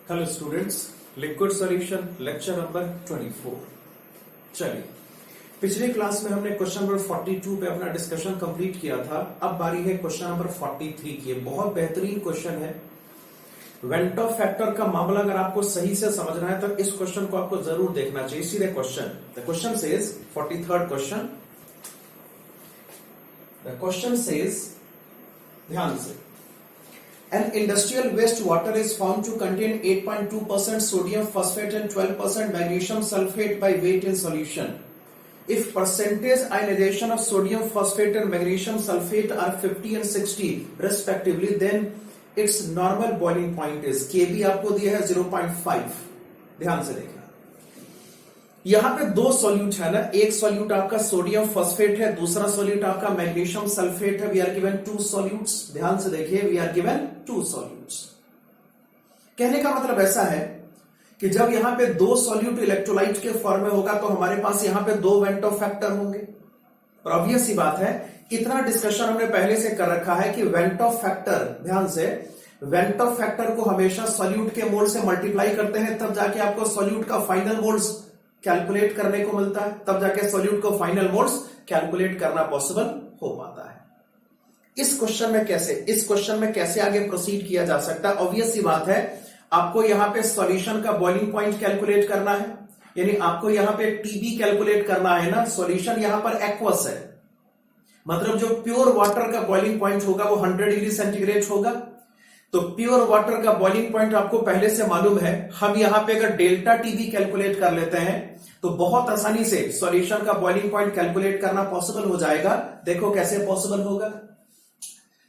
Hello students, liquid solution lecture number 24। चलिए, पिछले class में हमने क्वेश्चन नंबर 42 पे अपना डिस्कशन कंप्लीट किया था। अब बारी है क्वेश्चन नंबर 43 की। बहुत बेहतरीन क्वेश्चन है। वेंट ऑफ फैक्टर का मामला अगर आपको सही से समझना है तो इस क्वेश्चन को आपको जरूर देखना चाहिए। सीधे question says 43rd question. The question says, ध्यान से, an industrial wastewater is found to contain 8.2% sodium phosphate and 12% magnesium sulfate by weight in solution. If percentage ionization of sodium phosphate and magnesium sulfate are 50 and 60 respectively, then its normal boiling point is Kb आपको दिया है 0.5। ध्यान से देखना, यहां पे दो solute है ना। एक सॉल्यूट आपका सोडियम फॉस्फेट है, दूसरा सॉल्यूट आपका मैग्नीशियम सल्फेट है। We are given two solutes. ध्यान से देखिए, we are given two solutes. कहने का मतलब ऐसा है कि जब यहां पे दो सॉल्यूट इलेक्ट्रोलाइट के फॉर्म में होगा तो हमारे पास यहां पे दो वेंट ऑफ फैक्टर होंगे। और ऑब्वियस सी बात है, इतना डिस्कशन हमने पहले से कर रखा है कि वेंट ऑफ फैक्टर, ध्यान से, वेंट ऑफ फैक्टर को हमेशा सॉल्यूट के मोल से मल्टीप्लाई करते हैं, तब जाके आपको सॉल्यूट का फाइनल मोल्स कैलकुलेट करने को मिलता है, तब जाके सॉल्यूट को फाइनल मोल्स कैलकुलेट करना पॉसिबल हो पाता है। इस क्वेश्चन में कैसे आगे प्रोसीड किया जा सकता है? ऑब्वियस सी बात है, आपको यहां पे सॉल्यूशन का बॉइलिंग पॉइंट कैलकुलेट करना है, यानी आपको यहां पे टीबी कैलकुलेट करना है ना। सॉल्यूशन यहां पर एक्वस है, मतलब जो प्योर वाटर का बॉइलिंग पॉइंट होगा वो 100 डिग्री सेंटीग्रेड होगा। तो प्योर वाटर का बॉइलिंग पॉइंट आपको पहले से मालूम है। हम यहां पे अगर डेल्टा टीबी कैलकुलेट कर लेते हैं तो बहुत आसानी से सॉल्यूशन का बॉइलिंग पॉइंट कैलकुलेट करना पॉसिबल हो जाएगा। देखो कैसे पॉसिबल होगा।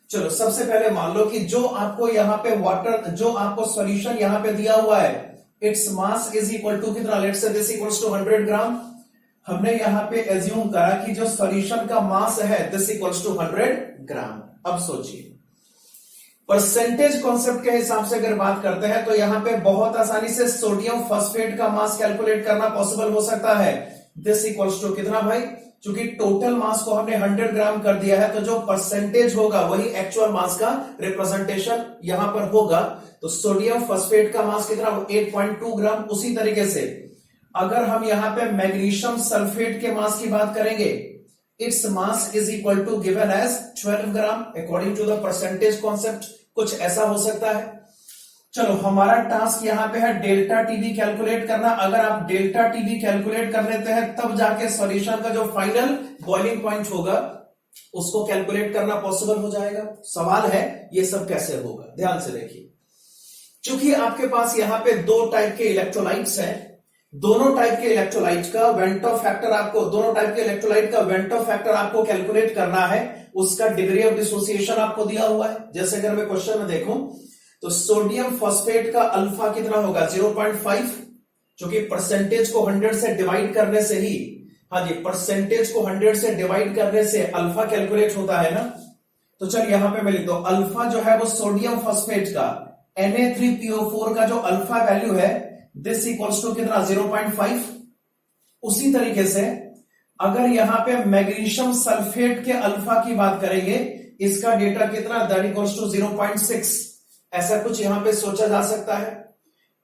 चलो, सबसे पहले मान लो कि जो आपको यहां पे वाटर, जो आपको सॉल्यूशन यहां पे दिया हुआ है, its mass is equal to कितना? Let's say this equals to 100 gram. हमने यहां पे एज्यूम करा कि जो सॉल्यूशन का मास है दिस इक्वल्स टू 100 ग्राम। अब सोचिए, परसेंटेज कॉन्सेप्ट के हिसाब से अगर बात करते हैं तो यहां पे बहुत आसानी से सोडियम फॉस्फेट का मास कैलकुलेट करना पॉसिबल हो सकता है। दिस इक्वल्स टू कितना भाई? क्योंकि टोटल मास को हमने 100 ग्राम कर दिया है, तो जो परसेंटेज होगा वही एक्चुअल मास का रिप्रेजेंटेशन यहां पर होगा। तो सोडियम फॉस्फेट का मास कितना? 8.2 ग्राम। उसी तरीके से अगर हम यहां पे मैग्नीशियम सल्फेट के मास की बात करेंगे, its mass is equal to given as 12 gram according to the percentage concept। कुछ ऐसा हो सकता है। चलो, हमारा टास्क यहां पे है डेल्टा टीबी कैलकुलेट करना। अगर आप डेल्टा टीबी कैलकुलेट कर लेते हैं तब जाके सॉल्यूशन का जो फाइनल बॉइलिंग पॉइंट होगा उसको कैलकुलेट करना पॉसिबल हो जाएगा। सवाल है ये सब कैसे होगा? ध्यान से देखिए, चूंकि आपके पास यहां पे दो टाइप के इलेक्ट्रोलाइट्स हैं, दोनों टाइप के इलेक्ट्रोलाइट का वेंट ऑफ फैक्टर आपको, दोनों टाइप के इलेक्ट्रोलाइट का वेंट ऑफ फैक्टर आपको कैलकुलेट करना है। उसका डिग्री ऑफ डिसोसिएशन आपको दिया हुआ है। जैसे अगर मैं क्वेश्चन में देखूं तो सोडियम फॉस्फेट का अल्फा कितना होगा? 0.5, जो कि परसेंटेज को 100 से डिवाइड करने से ही, हाँ जी, परसेंटेज को 100 से डिवाइड करने से अल्फा कैलकुलेट होता है ना। तो चल यहां पे मैं लिख दो, अल्फा जो है वो सोडियम फॉस्फेट का Na3PO4 का जो अल्फा वैल्यू है दिस इक्वल्स टू कितना? 0.5। उसी तरीके से अगर यहां पे मैग्नीशियम सल्फेट के अल्फा की बात करेंगे, इसका डेटा कितना? That equals to 0.6। ऐसा कुछ यहां पे सोचा जा सकता है।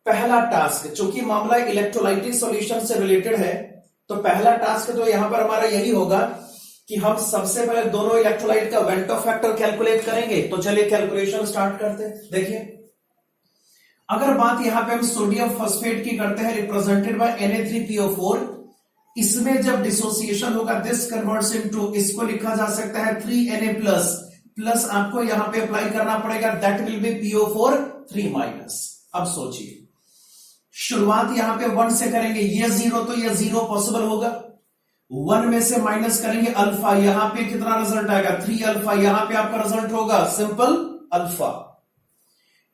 पहला टास्क, चूंकि मामला इलेक्ट्रोलाइटिक सॉल्यूशन से रिलेटेड है, तो पहला टास्क तो यहां पर हमारा यही होगा कि हम सबसे पहले दोनों इलेक्ट्रोलाइट का वेंट ऑफ फैक्टर कैलकुलेट करेंगे। तो चलिए कैलकुलेशन स्टार्ट करते हैं। देखिए, अगर बात यहां पे हम सोडियम फॉस्फेट की करते हैं रिप्रेजेंटेड बाय Na3PO4, इसमें जब डिसोसिएशन होगा दिस कन्वर्ट्स इनटू, इसको लिखा जा सकता है 3Na प्लस आपको यहां पे अप्लाई करना पड़ेगा, दैट विल बी PO4 3-। अब सोचिए, शुरुआत यहां पे 1 से करेंगे, ये 0 तो ये 0 पॉसिबल होगा। 1 में से माइनस करेंगे अल्फा, यहां पे कितना रिजल्ट आएगा? 3 अल्फा। यहां पे आपका रिजल्ट होगा simple alpha.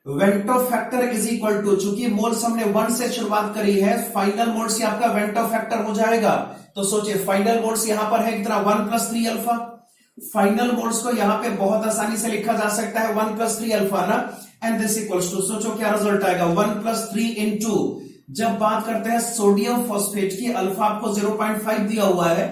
Van't Hoff factor is equal to, चूंकि मोल्स हमने 1 से शुरुआत करी है, फाइनल मोल्स आपका वेंट ऑफ फैक्टर हो जाएगा। तो सोचिए, फाइनल मोल्स यहां पर है कितना? 1 + 3 अल्फा। फाइनल मोल्स को यहां पे बहुत आसानी से लिखा जा सकता है 1 + 3 अल्फा ना, एंड दिस इक्वल्स टू, सोचो क्या रिजल्ट आएगा? 1 + 3 इंटू, जब बात करते हैं सोडियम फॉस्फेट की, अल्फा आपको 0.5 दिया हुआ है।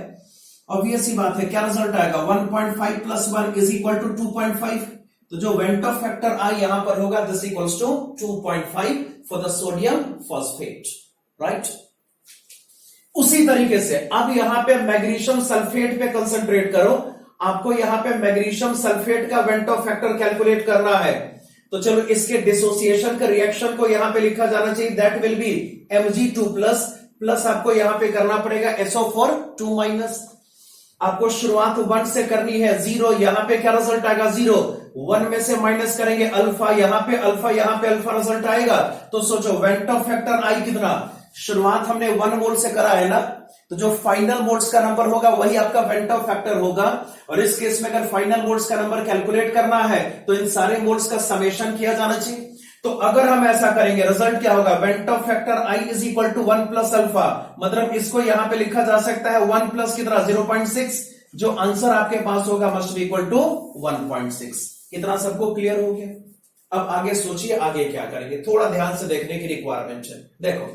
ऑब्वियस ही बात है, क्या रिजल्ट आएगा? 1.5 + 1 = 2.5। तो जो वेंटो फैक्टर आई यहां पर होगा this equals to 2.5 for the sodium phosphate, right. उसी तरीके से अब यहां पे मैग्नीशियम सल्फेट पे कंसंट्रेट करो। आपको यहां पे मैग्नीशियम सल्फेट का वेंटो फैक्टर कैलकुलेट करना है। तो चलो इसके डिसोसिएशन का रिएक्शन को यहां पे लिखा जाना चाहिए, that will be Mg2 plus आपको यहां पे करना पड़ेगा SO4 2-। आपको शुरुआत 1 से करनी है, 0, यहां पे क्या रिजल्ट आएगा 0, 1 में से माइनस करेंगे अल्फा, यहां पे अल्फा रिजल्ट आएगा। तो सोचो वेंटो फैक्टर आई कितना, शुरुआत हमने 1 मोल से करा है ना, तो जो फाइनल मोल्स का नंबर होगा वही आपका वेंटो फैक्टर होगा। और इस केस में अगर फाइनल मोल्स का नंबर कैलकुलेट करना है तो इन सारे मोल्स का समेशन किया जाना चाहिए। तो अगर हम ऐसा करेंगे रिजल्ट क्या होगा, van't Hoff factor I is equal to 1 plus alpha, मतलब इसको यहां पे लिखा जा सकता है 1 प्लस कितना 0.6, जो आंसर आपके पास होगा मस्ट बी इक्वल टू 1.6। इतना सबको क्लियर हो गया। अब आगे सोचिए आगे क्या करेंगे, थोड़ा ध्यान से देखने की रिक्वायरमेंट है। देखो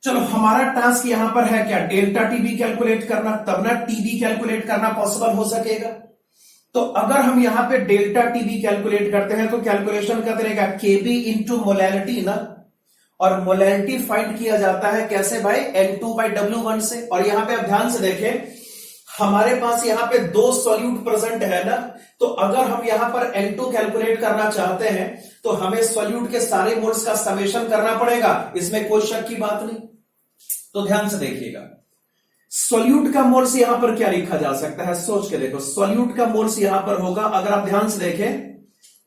चलो हमारा टास्क यहां पर है क्या, डेल्टा टीबी कैलकुलेट करना, तब ना टीबी कैलकुलेट करना पॉसिबल हो सकेगा। तो अगर हम यहां पे डेल्टा टीबी कैलकुलेट करते हैं तो कैलकुलेशन करते रहेगा केबी इंटू मोलैलिटी ना, और मोलैलिटी फाइंड किया जाता है कैसे भाई, N2/W1 से। और यहां पे आप ध्यान से देखें हमारे पास यहां पे 2 सॉल्यूट प्रेजेंट है ना, तो अगर हम यहां पर N2 कैलकुलेट करना चाहते हैं तो हमें सॉल्यूट के सारे मोल्स का समेशन करना पड़ेगा, इसमें कोई शक की बात नहीं। तो ध्यान से देखिएगा सॉल्यूट का मोल्स यहां पर क्या लिखा जा सकता है, सोच के देखो। सॉल्यूट का मोल्स यहां पर होगा, अगर आप ध्यान से देखें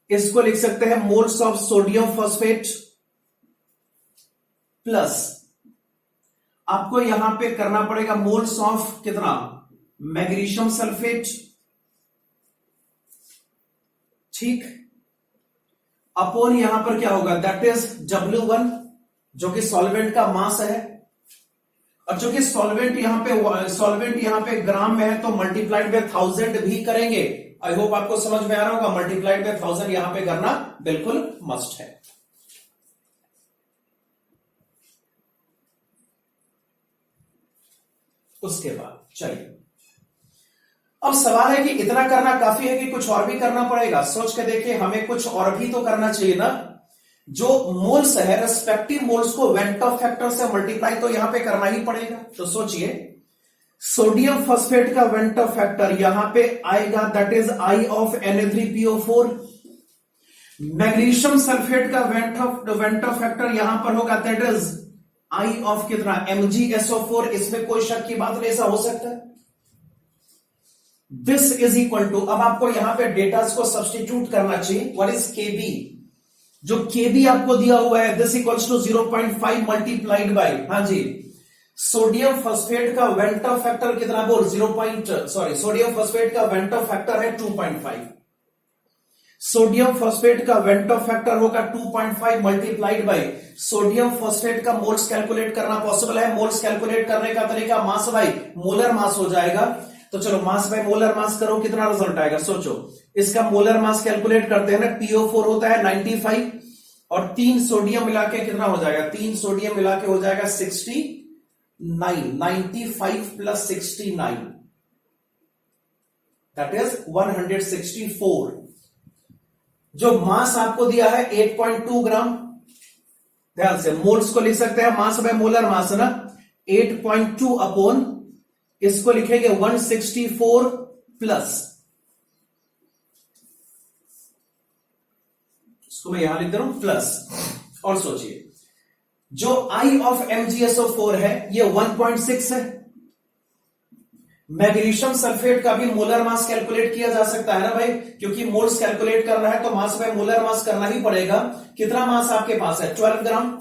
इसको लिख सकते हैं moles of sodium phosphate plus आपको यहां पे करना पड़ेगा मोल्स ऑफ कितना, मैग्नीशियम सल्फेट, ठीक, अपॉन यहां पर क्या होगा दैट इज W1 जो कि सॉल्वेंट का मास है। और जो कि सॉल्वेंट यहां पे ग्राम में है तो मल्टीप्लाइड बाय 1000 भी करेंगे। आई होप आपको समझ में आ रहा होगा, मल्टीप्लाइड बाय 1000 यहां पे करना बिल्कुल मस्ट है। उसके बाद चलिए अब सवाल है कि इतना करना काफी है कि कुछ और भी करना पड़ेगा। सोच के देखिए हमें कुछ और भी तो करना चाहिए ना। जो मोल्स है रेस्पेक्टिव मोल्स को वेंटो फैक्टर से मल्टीप्लाई तो यहां पे करना ही पड़ेगा। तो सोचिए सोडियम फॉस्फेट का वेंटो फैक्टर यहां पे आएगा that is I of Na3PO4। Magnesium sulphate का वेंटो फैक्टर यहां पर होगा दैट इज आई ऑफ कितना MgSO4। इसमें कोई शक की बात नहीं, ऐसा हो सकता है। दिस इज इक्वल टू, अब आपको यहां पे डेटास को सब्स्टिट्यूट करना चाहिए। व्हाट इज Kb, जो Kb आपको दिया हुआ है this equals to 0.5 multiplied by, हाँ जी, सोडियम फॉस्फेट का वेंटो फैक्टर कितना बोल सोडियम फॉस्फेट का वेंटो फैक्टर है 2.5। सोडियम फॉस्फेट का वेंटो फैक्टर होगा 2.5 मल्टीप्लाइड बाय सोडियम फॉस्फेट का मोल्स कैलकुलेट करना पॉसिबल है। मोल्स कैलकुलेट करने का तरीका मास बाय मोलर मास हो जाएगा। तो चलो मास बाय मोलर मास करो, कितना रिजल्ट आएगा सोचो। इसका मोलर मास कैलकुलेट करते हैं ना, PO4 होता है 95 और 3 सोडियम मिला के कितना हो जाएगा, 3 सोडियम मिला के हो जाएगा 69, 95 प्लस 69 दैट इज 164। जो मास आपको दिया है 8.2 ग्राम, ध्यान से मोल्स को लिख सकते हैं मास बाय मोलर मास ना, 8.2 अपॉन इसको लिखेंगे 164 प्लस, इसको मैं यहां लिख दे रहा हूं प्लस। और सोचिए जो आई ऑफ MgSO4 है ये 1.6 है। मैग्नीशियम सल्फेट का भी मोलर मास कैलकुलेट किया जा सकता है ना भाई, क्योंकि मोल्स कैलकुलेट करना है तो मास बाय मोलर मास करना ही पड़ेगा। कितना मास आपके पास है 12 ग्राम,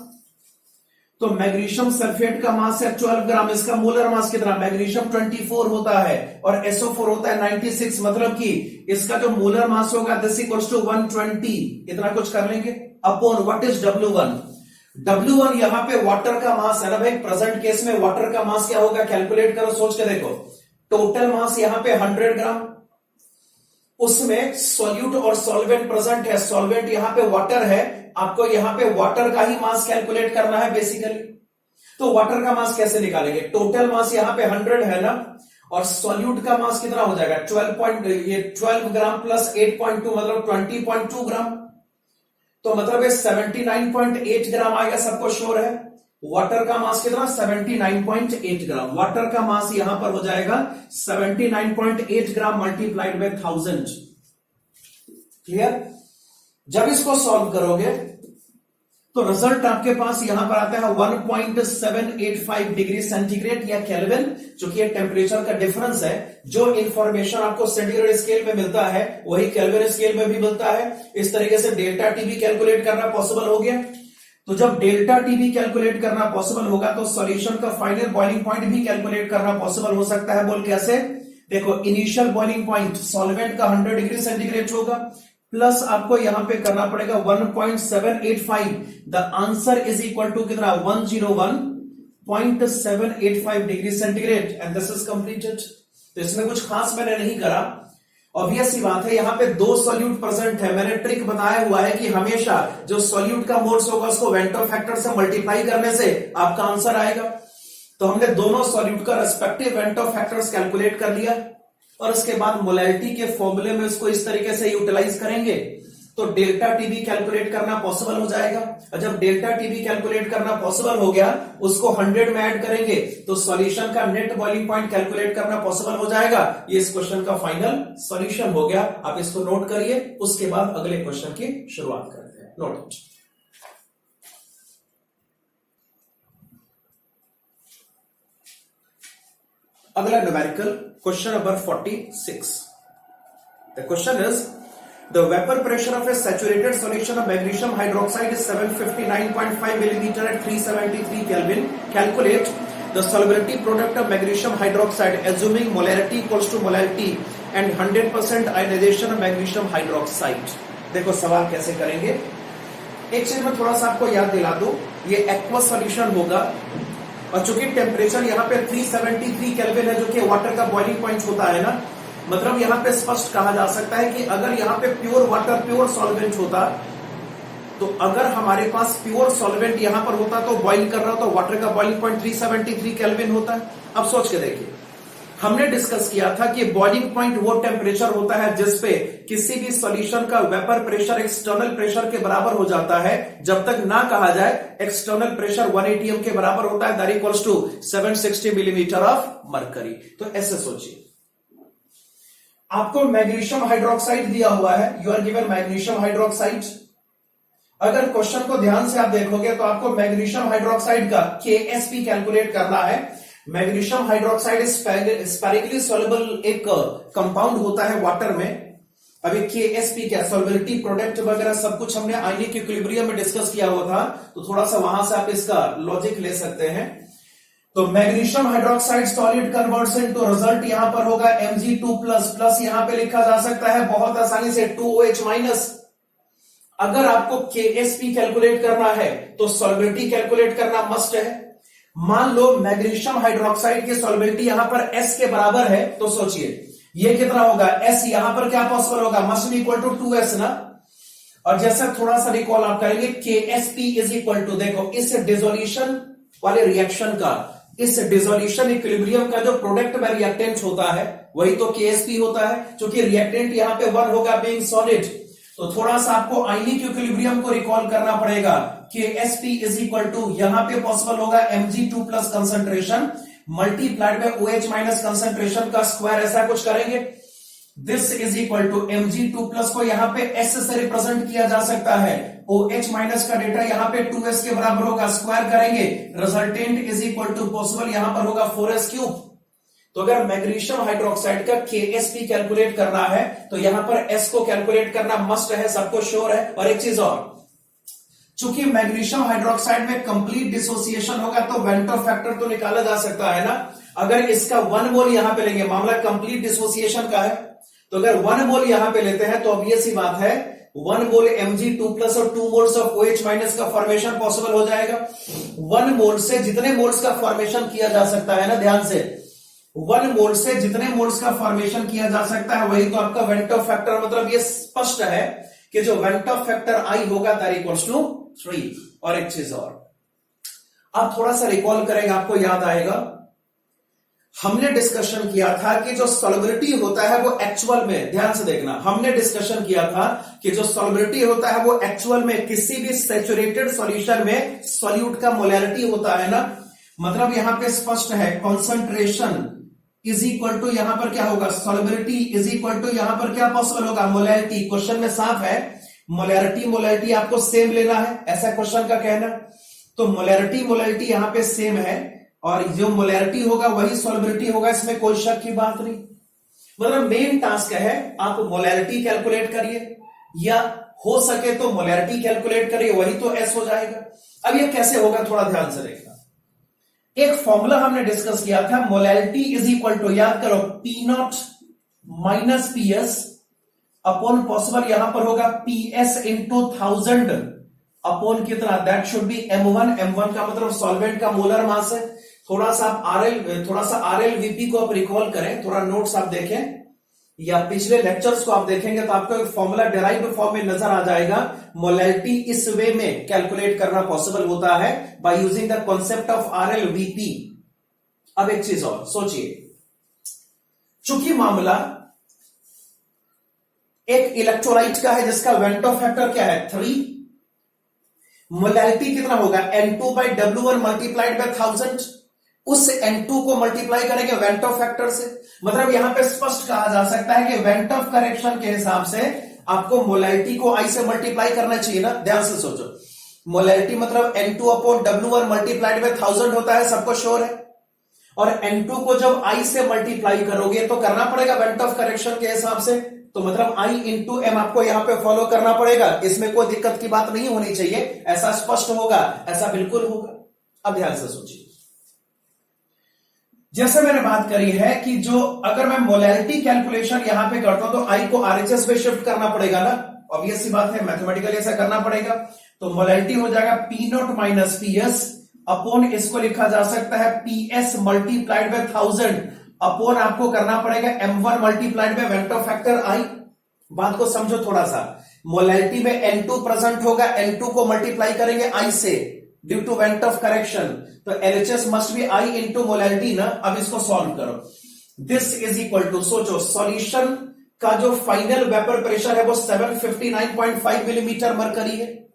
तो मैग्नीशियम सल्फेट का मास है 12 ग्राम, इसका मोलर मास कितना, मैग्नीशियम 24 होता है और SO4 होता है 96, मतलब कि इसका जो मोलर मास होगा दिस इक्वल्स टू 120, इतना कुछ कर लेंगे upon what is W1। W1 यहां पे वाटर का मास है ना भाई, प्रेजेंट केस में वाटर का मास क्या होगा कैलकुलेट करो, सोच के देखो। टोटल मास यहां पे 100 ग्राम, उसमें सॉल्यूट और सॉल्वेंट प्रेजेंट है, सॉल्वेंट यहां पे वाटर है, आपको यहां पे वाटर का ही मास कैलकुलेट करना है बेसिकली। तो वाटर का मास कैसे निकालेंगे, टोटल मास यहां पे 100 है ना, और सॉल्यूट का मास कितना हो जाएगा 12 ग्राम प्लस 8.2 मतलब 20.2 ग्राम, तो मतलब ये 79.8 ग्राम आएगा, सबको श्योर है। वाटर का मास कितना 79.8 ग्राम, वाटर का मास यहां पर हो जाएगा 79.8 ग्राम मल्टीप्लाइड बाय 1000। क्लियर? जब इसको सॉल्व करोगे तो रिजल्ट आपके पास यहां पर आता है 1.785 डिग्री सेंटीग्रेड या केल्विन, जो कि टेम्परेचर का डिफरेंस है। जो इंफॉर्मेशन आपको सेंटीग्रेड स्केल में मिलता है वही केल्विन स्केल में भी मिलता है। इस तरीके से डेल्टा टी भी कैलकुलेट करना पॉसिबल हो गया। तो जब डेल्टा टी भी कैलकुलेट करना पॉसिबल होगा तो सॉल्यूशन का फाइनल बॉइलिंग पॉइंट भी कैलकुलेट करना पॉसिबल हो सकता है। बोल कैसे? देखो, इनिशियल बॉइलिंग पॉइंट सॉल्वेंट का 100 डिग्री सेंटीग्रेड होगा, प्लस आपको यहां पे करना पड़ेगा 1.785। The answer is equal to कितना 101.785 degree centigrade and this is completed. तो इसमें कुछ खास मैंने नहीं करा, ऑब्वियस सी बात है। यहां पे दो सॉल्यूट प्रेजेंट है। मैंने ट्रिक बताया हुआ है कि हमेशा जो सॉल्यूट का मोल्स होगा उसको वेंटो फैक्टर से मल्टीप्लाई करने से आपका आंसर आएगा। तो हमने दोनों सॉल्यूट का रेस्पेक्टिव वेंटो फैक्टर्स कैलकुलेट कर लिया और उसके बाद मोलैरिटी के फॉर्मूले में इसको इस तरीके से यूटिलाइज करेंगे तो डेल्टा टी भी कैलकुलेट करना पॉसिबल हो जाएगा। और जब डेल्टा टी भी कैलकुलेट करना पॉसिबल हो गया, उसको 100 में ऐड करेंगे तो सॉल्यूशन का नेट बॉइलिंग पॉइंट कैलकुलेट करना पॉसिबल हो जाएगा। ये इस क्वेश्चन का फाइनल सॉल्यूशन हो गया। आप इसको नोट करिए, उसके बाद अगले क्वेश्चन की शुरुआत करते हैं। Note it. अगला numerical question number 46। The question is, the vapor pressure of a saturated solution of magnesium hydroxide is 759.5 millimeter at 373 Kelvin. Calculate the solubility product of magnesium hydroxide assuming molarity equals to molarity and 100% ionization of magnesium hydroxide. देखो सवाल कैसे करेंगे। एक चीज में थोड़ा सा आपको याद दिला दूं, ये एक्वा सॉल्यूशन होगा और चूंकि टेम्परेचर यहाँ पे 373 केल्विन है, जो कि वाटर का बॉइलिंग पॉइंट होता है ना, मतलब यहाँ पे स्पष्ट कहा जा सकता है कि अगर यहाँ पे प्योर वाटर प्योर सॉल्वेंट होता, तो अगर हमारे पास प्योर सॉल्वेंट यहाँ पर होता तो बॉइल कर रहा तो वाटर का बॉइलिंग पॉइंट 373 केल्विन होता है। अब सोच के देखिए, हमने डिस्कस किया था कि बॉइलिंग पॉइंट वो टेम्परेचर होता है जिसपे किसी भी सॉल्यूशन का वेपर प्रेशर एक्सटर्नल प्रेशर के बराबर हो जाता है, जब तक ना कहा जाए एक्सटर्नल प्रेशर 1 atm के बराबर होता है, that equals to 760 millimetre of mercury. तो ऐसे सोचिए, आपको मैग्नीशियम हाइड्रोक्साइड दिया हुआ है, you are given magnesium hydroxide. अगर क्वेश्चन को ध्यान से आप देखोगे तो आपको मैग्नीशियम हाइड्रोक्साइड का KSP कैलकुलेट करना है। मैग्नीशियम हाइड्रोक्साइड स्पेरिकली सॉल्युबल एक कंपाउंड होता है वाटर में। अभी KSP क्या, सॉल्युबिलिटी प्रोडक्ट वगैरह सब कुछ हमने आयनिक इक्विलिब्रियम में डिस्कस किया हुआ था, तो थोड़ा सा वहां से आप इसका लॉजिक ले सकते हैं। तो magnesium hydroxide solid converts into, result यहां पर होगा Mg2 प्लस यहां पे लिखा जा सकता है बहुत आसानी से 2OH माइनस। अगर आपको KSP कैलकुलेट करना है तो सॉल्युबिलिटी कैलकुलेट करना मस्ट है। मान लो मैग्नीशियम हाइड्रोक्साइड की सॉल्युबिलिटी यहां पर S के बराबर है, तो सोचिए ये कितना होगा, S यहां पर क्या पॉसिबल होगा, must be equal to 2S ना। और जैसे थोड़ा सा रिकॉल आप करेंगे, KSP इज इक्वल टू, देखो इस डिसोल्यूशन वाले रिएक्शन का, इस डिसोल्यूशन इक्विलिब्रियम का जो प्रोडक्ट में रिएक्टेंट होता है वही तो KSP होता है। क्योंकि रिएक्टेंट यहां पे 1 होगा बीइंग सॉलिड, तो थोड़ा सा आपको आयनिक इक्विलिब्रियम को रिकॉल करना पड़ेगा। KSP इज इक्वल टू, यहां पे पॉसिबल होगा Mg2 plus concentration multiplied by OH minus concentration का स्क्वायर, ऐसा कुछ करेंगे। This is equal to Mg2 plus को यहां पे S से रिप्रेजेंट किया जा सकता है, OH माइनस का डेटा यहां पे 2S के बराबर होगा, स्क्वायर करेंगे, resultant is equal to possible यहां पर होगा 4S क्यूब। तो अगर मैग्नीशियम हाइड्रोक्साइड का KSP कैलकुलेट करना है तो यहां पर S को कैलकुलेट करना मस्ट है, सबको श्योर है। और एक चीज और, चूंकि मैग्नीशियम हाइड्रोक्साइड में कंप्लीट डिसोसिएशन होगा तो वेंटो फैक्टर तो निकाला जा सकता है ना। अगर इसका 1 मोल यहां पे लेंगे, मामला कंप्लीट डिसोसिएशन का है, तो अगर 1 मोल यहां पे लेते हैं तो ऑब्वियस ही बात है 1 मोल Mg2 प्लस और 2 मोल्स ऑफ OH माइनस का फॉर्मेशन पॉसिबल हो जाएगा। 1 मोल से जितने मोल्स का फॉर्मेशन किया जा सकता है ना, ध्यान से, 1 मोल से जितने मोल्स का फॉर्मेशन किया जा सकता है वही तो आपका वेंटो फैक्टर, मतलब ये स्पष्ट है कि जो वेंटो फैक्टर I होगा दैट इक्वल्स टू 3। और एक चीज और, आप थोड़ा सा रिकॉल करेंगे, आपको याद आएगा हमने डिस्कशन किया था कि जो सॉल्युबिलिटी होता है वो एक्चुअल में, ध्यान से देखना, हमने डिस्कशन किया था कि जो सॉल्युबिलिटी होता है वो एक्चुअल में किसी भी सैचुरेटेड सॉल्यूशन में सॉल्यूट का मोलैरिटी होता है ना। मतलब यहां पे स्पष्ट है, कॉन्सेंट्रेशन इज इक्वल टू यहां पर क्या होगा, सॉल्युबिलिटी इज इक्वल टू यहां पर क्या पॉसिबल होगा, मोलैरिटी। क्वेश्चन में साफ है, मोलैरिटी आपको सेम लेना है, ऐसा क्वेश्चन का कहना। तो मोलैरिटी यहां पे सेम है और जो मोलैरिटी होगा वही सॉल्युबिलिटी होगा, इसमें कोई शक की बात नहीं। मतलब मेन टास्क है आप मोलैरिटी कैलकुलेट करिए या हो सके तो मोलैरिटी कैलकुलेट करिए, वही तो एस हो जाएगा। अब ये कैसे होगा थोड़ा ध्यान से देखना। एक फॉर्मूला हमने डिस्कस किया था, मोलैरिटी इज इक्वल टू, याद करो, P not minus P S upon possible यहां पर होगा पी एस इंटू 1000 अपॉन कितना, that should be M1। M1 का मतलब सॉल्वेंट का मोलर मास है। थोड़ा सा आर एल वीपी को आप रिकॉल करें, थोड़ा नोट्स आप देखें या पिछले लेक्चर्स को आप देखेंगे तो आपको एक फॉर्मूला डेराइव्ड फॉर्म में नजर आ जाएगा। मोलैरिटी इस वे में कैलकुलेट करना पॉसिबल होता है by using the concept of R L VP. अब एक चीज और सोचिए, चूंकि मामला एक इलेक्ट्रोलाइट का है जिसका वेंटो फैक्टर क्या है 3, मोलैरिटी कितना होगा N2 by W1 multiplied by 1000, उस N2 को मल्टीप्लाई करेंगे वेंटो फैक्टर से। मतलब यहां पे स्पष्ट कहा जा सकता है कि वेंट ऑफ करेक्शन के हिसाब से आपको मोलैरिटी को I से मल्टीप्लाई करना चाहिए ना। ध्यान से सोचो, मोलैरिटी मतलब N2 upon W1 multiplied by 1000 होता है, सबको श्योर है। और N2 को जब I से मल्टीप्लाई करोगे तो करना पड़ेगा वेंट ऑफ करेक्शन के हिसाब से, तो मतलब I इंटू एम आपको यहां पे फॉलो करना पड़ेगा। इसमें कोई दिक्कत की बात नहीं होनी चाहिए, ऐसा स्पष्ट होगा, ऐसा बिल्कुल होगा। अब ध्यान से सोचिए, जैसे मैंने बात करी है कि जो अगर मैं मोलैरिटी कैलकुलेशन यहां पे करता हूं तो I को RHS पे शिफ्ट करना पड़ेगा ना, ऑब्वियस सी बात है, मैथमेटिकली ऐसा करना पड़ेगा। तो मोलैरिटी हो जाएगा P not minus P S upon, इसको लिखा जा सकता है PS मल्टीप्लाइड बाय 1000 अपॉन आपको करना पड़ेगा M1 multiplied by Vento factor I। बात को समझो थोड़ा सा, मोलैरिटी में N2 प्रेजेंट होगा, N2 को मल्टीप्लाई करेंगे I से due to van't Hoff correction, तो LHS must be I into molarity ना। अब इसको सॉल्व करो, दिस इज इक्वल टू, सोचो सॉल्यूशन का जो फाइनल वेपर प्रेशर है वो 759.5 मिलीमीटर मरकरी है।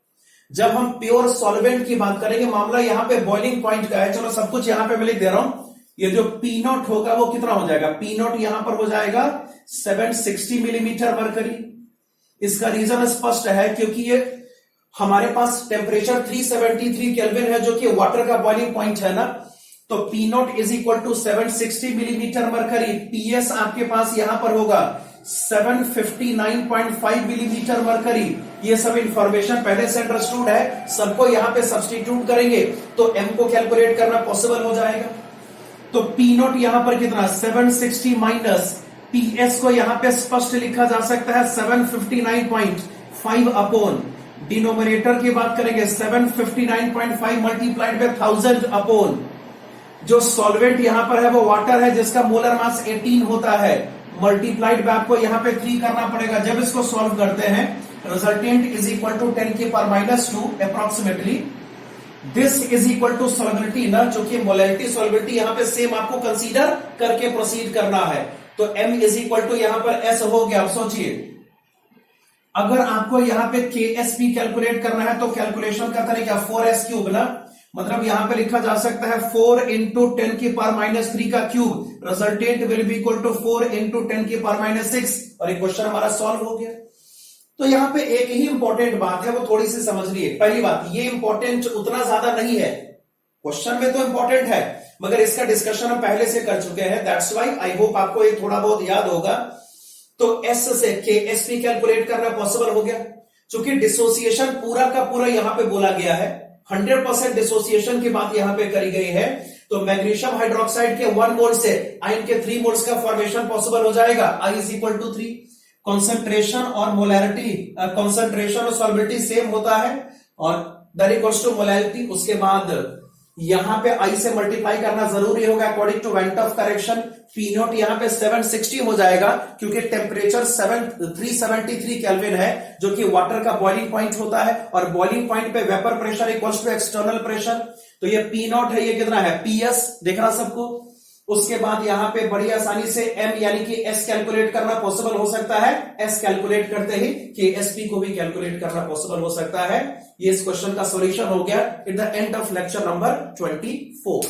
जब हम प्योर सॉल्वेंट की बात करेंगे, मामला यहां पे बॉइलिंग पॉइंट का है, चलो सब कुछ यहां पे मैं लिख दे रहा हूं। ये जो पी नॉट होगा वो कितना हो जाएगा, पी नॉट यहां पर हो जाएगा 760 मिलीमीटर मरकरी। इसका रीजन स्पष्ट है, क्योंकि ये हमारे पास टेम्परेचर 373 केल्विन है जो कि वाटर का बॉइलिंग पॉइंट है ना। तो P naught is equal to 760 millimetre mercury, PS आपके पास यहां पर होगा 759.5 मिलीमीटर मरकरी। ये सब इंफॉर्मेशन पहले से अंडरस्टूड है, सबको यहां पे सब्स्टिट्यूट करेंगे तो एम को कैलकुलेट करना पॉसिबल हो जाएगा। तो पी नॉट यहां पर कितना 760 माइनस पीएस को यहां पे स्पष्ट लिखा जा सकता है 759.5 अपॉन, डिनोमिनेटर की बात करेंगे 759.5 मल्टीप्लाइड बाय 1000 अपॉन, जो सॉल्वेंट यहां पर है वो वाटर है जिसका मोलर मास 18 होता है, मल्टीप्लाइड बाय आपको यहां पे 3 करना पड़ेगा। जब इसको सॉल्व करते हैं रिजल्टेंट इज इक्वल टू 10 की power minus 2 approximately. This is equal to solubility ना, जो कि मोलैरिटी सॉल्युबिलिटी यहां पे सेम आपको कंसीडर करके प्रोसीड करना है। तो m इज इक्वल टू यहां पर s हो गया। अब सोचिए, अगर आपको यहां पे KSP कैलकुलेट करना है तो कैलकुलेशन का तरीका 4s क्यूब ना, मतलब यहां पे लिखा जा सकता है 4 इंटू 10 की पावर माइनस 3 का cube, resultant will be equal to 4 into 10 की पावर माइनस 6, और ये क्वेश्चन हमारा सॉल्व हो गया। तो यहां पे एक ही इंपॉर्टेंट बात है, वो थोड़ी सी समझ लीजिए। पहली बात, ये इंपॉर्टेंट उतना ज्यादा नहीं है, क्वेश्चन में तो इंपॉर्टेंट है मगर इसका डिस्कशन हम पहले से कर चुके हैं, दैट्स व्हाई आई होप आपको ये थोड़ा बहुत याद होगा। तो S से KSP कैलकुलेट करना पॉसिबल हो गया, क्योंकि डिसोसिएशन पूरा का पूरा यहां पे बोला गया है, 100% डिसोसिएशन की बात यहां पे करी गई है। तो मैग्नीशियम हाइड्रोक्साइड के 1 मोल से आयन के 3 मोल्स का फॉर्मेशन पॉसिबल हो जाएगा, I is equal to 3। Concentration और मोलैरिटी, कॉन्सेंट्रेशन और सॉल्युबिलिटी सेम होता है और दैट इक्वल्स टू मोलैरिटी। उसके बाद यहां पे I से मल्टीप्लाई करना जरूरी होगा according to van't Hoff correction. P naught यहां पे 760 हो जाएगा, क्योंकि टेम्परेचर 373 केल्विन है जो कि वाटर का बॉइलिंग पॉइंट होता है, और बॉइलिंग पॉइंट पे vapour pressure equals to external pressure. तो ये पी नॉट है, ये कितना है PS, देखना सबको, उसके बाद यहां पे बड़ी आसानी से m यानी कि s कैलकुलेट करना पॉसिबल हो सकता है। s कैलकुलेट करते ही KSP को भी कैलकुलेट करना पॉसिबल हो सकता है। ये इस क्वेश्चन का सॉल्यूशन हो गया at the end of lecture number 24।